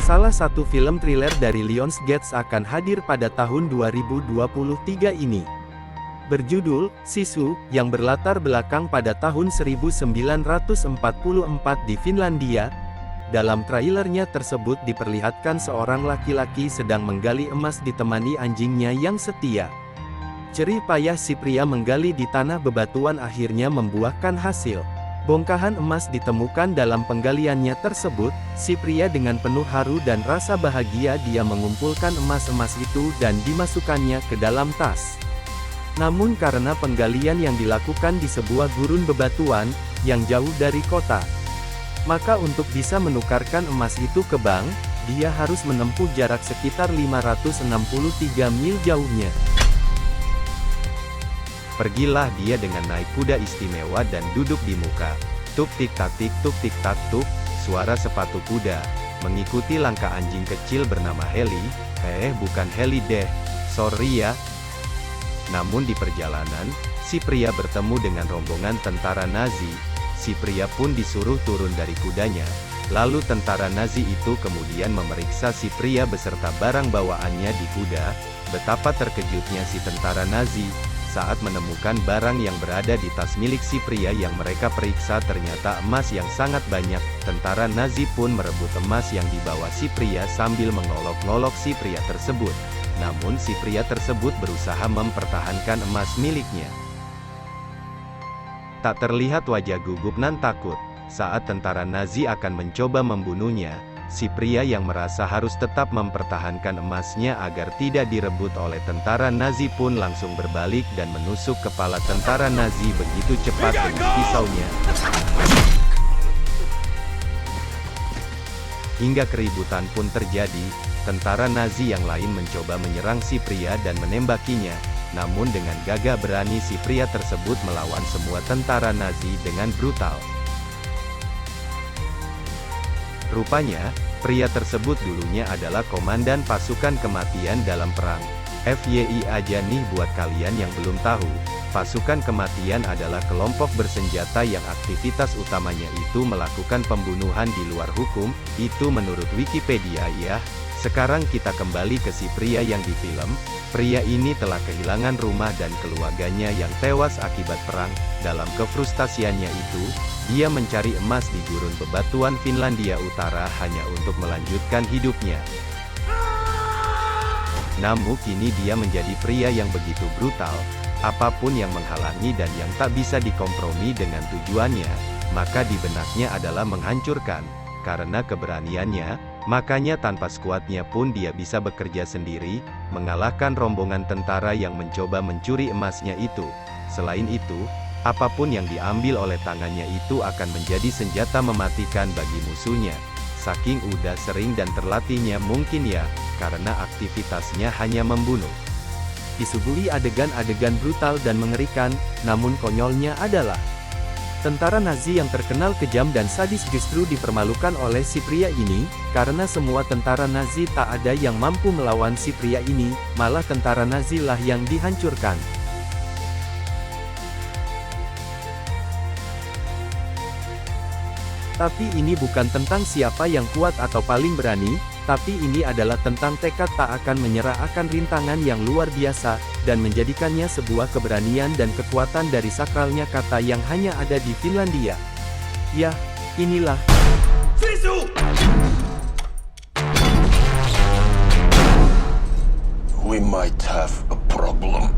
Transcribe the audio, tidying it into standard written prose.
Salah satu film thriller dari Lionsgate akan hadir pada tahun 2023 ini. Berjudul Sisu, yang berlatar belakang pada tahun 1944 di Finlandia. Dalam trailernya tersebut diperlihatkan seorang laki-laki sedang menggali emas ditemani anjingnya yang setia. Jerih payah si pria menggali di tanah bebatuan akhirnya membuahkan hasil. Bongkahan emas ditemukan dalam penggaliannya tersebut. Si pria dengan penuh haru dan rasa bahagia dia mengumpulkan emas-emas itu dan dimasukkannya ke dalam tas. Namun karena penggalian yang dilakukan di sebuah gurun bebatuan, yang jauh dari kota, maka untuk bisa menukarkan emas itu ke bank, dia harus menempuh jarak sekitar 563 mil jauhnya. Pergilah dia dengan naik kuda istimewa dan duduk di muka. Tuk tik tak tik tuk tik tak tuk, suara sepatu kuda, mengikuti langkah anjing kecil bernama Heli. Bukan Heli deh, sorry ya. Namun di perjalanan, si pria bertemu dengan rombongan tentara Nazi. Si pria pun disuruh turun dari kudanya. Lalu tentara Nazi itu kemudian memeriksa si pria beserta barang bawaannya di kuda. Betapa terkejutnya si tentara Nazi saat menemukan barang yang berada di tas milik si pria yang mereka periksa ternyata emas yang sangat banyak. Tentara Nazi pun merebut emas yang dibawa si pria sambil mengolok-ngolok si pria tersebut. Namun si pria tersebut berusaha mempertahankan emas miliknya. Tak terlihat wajah gugup nan takut. Saat tentara Nazi akan mencoba membunuhnya, si pria yang merasa harus tetap mempertahankan emasnya agar tidak direbut oleh tentara Nazi pun langsung berbalik dan menusuk kepala tentara Nazi begitu cepat dengan pisaunya. Hingga keributan pun terjadi. Tentara Nazi yang lain mencoba menyerang si pria dan menembakinya. Namun dengan gagah berani si pria tersebut melawan semua tentara Nazi dengan brutal. Rupanya, pria tersebut dulunya adalah komandan pasukan kematian dalam perang. FYI aja nih buat kalian yang belum tahu, pasukan kematian adalah kelompok bersenjata yang aktivitas utamanya itu melakukan pembunuhan di luar hukum, itu menurut Wikipedia ya. Sekarang kita kembali ke si pria yang di film. Pria ini telah kehilangan rumah dan keluarganya yang tewas akibat perang. Dalam kefrustasiannya itu, dia mencari emas di gurun bebatuan Finlandia Utara hanya untuk melanjutkan hidupnya. Namun kini dia menjadi pria yang begitu brutal. Apapun yang menghalangi dan yang tak bisa dikompromi dengan tujuannya, maka di benaknya adalah menghancurkan. Karena keberaniannya, makanya tanpa skuadnya pun dia bisa bekerja sendiri, mengalahkan rombongan tentara yang mencoba mencuri emasnya itu. Selain itu, apapun yang diambil oleh tangannya itu akan menjadi senjata mematikan bagi musuhnya. Saking udah sering dan terlatihnya mungkin ya, karena aktivitasnya hanya membunuh. Disuguhi adegan-adegan brutal dan mengerikan, namun konyolnya adalah tentara Nazi yang terkenal kejam dan sadis justru dipermalukan oleh si pria ini, karena semua tentara Nazi tak ada yang mampu melawan si pria ini, malah tentara Nazi lah yang dihancurkan. Tapi ini bukan tentang siapa yang kuat atau paling berani, tapi ini adalah tentang tekad tak akan menyerah akan rintangan yang luar biasa, dan menjadikannya sebuah keberanian dan kekuatan dari sakralnya kata yang hanya ada di Finlandia. Yah, inilah Sisu! We might have a problem.